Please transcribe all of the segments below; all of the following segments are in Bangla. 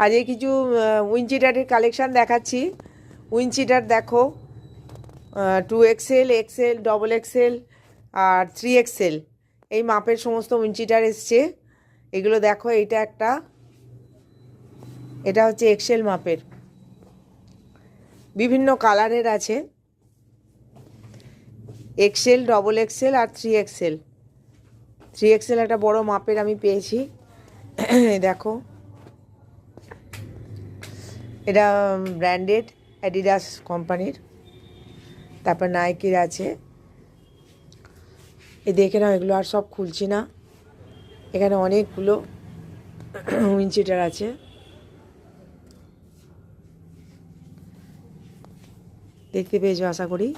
আজকে কিছু উইনচিটারের কালেকশান দেখাচ্ছি। উইনচিটার দেখো, 2XL, XL, ডবল XL আর 3XL এই মাপের সমস্ত উইনচিটার এসছে। এগুলো দেখো, এটা হচ্ছে XL মাপের, বিভিন্ন কালারের আছে। XL, ডবল XL আর 3XL। 3XL একটা বড় মাপের আমি পেয়েছি। দেখো, এটা ব্র্যান্ডেড অ্যাডিডাস কোম্পানির, তারপর নাইকির আছে। এই দেখে নাও, এগুলো আর সব খুলছি না। এখানে অনেকগুলো উইনচিটার আছে। দেখতে পেয়েছো আশা করি।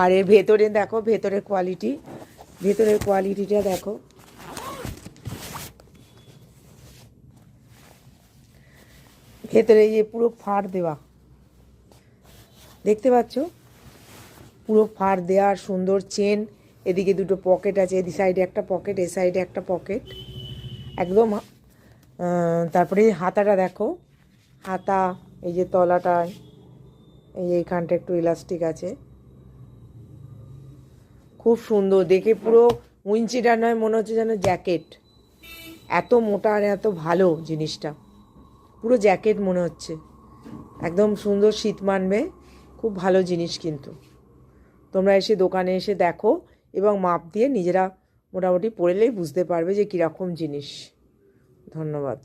আর এর ভেতরে দেখো, ভেতরের কোয়ালিটিটা দেখো। ভেতরে যে পুরো ফাড় দেওয়া, দেখতে পাচ্ছ, পুরো ফাড় দেওয়া, সুন্দর চেন। এদিকে দুটো পকেট আছে, এদিক সাইডে একটা পকেট, এ সাইডে একটা পকেট একদম। তারপরে হাতাটা দেখো, হাতা, এই যে তলাটায়, এই যে এইখানটা একটু ইলাস্টিক আছে। খুব সুন্দর দেখে, পুরো উইনচিটার নয়, মনে হচ্ছে যেন জ্যাকেট। এত মোটা আর এত ভালো জিনিসটা, পুরো জ্যাকেট মনে হচ্ছে। একদম সুন্দর, শীত মানবে, খুব ভালো জিনিস। কিন্তু তোমরা এসে দোকানে এসে দেখো এবং মাপ দিয়ে নিজেরা মোটামুটি পড়লেই বুঝতে পারবে যে কীরকম জিনিস। ধন্যবাদ।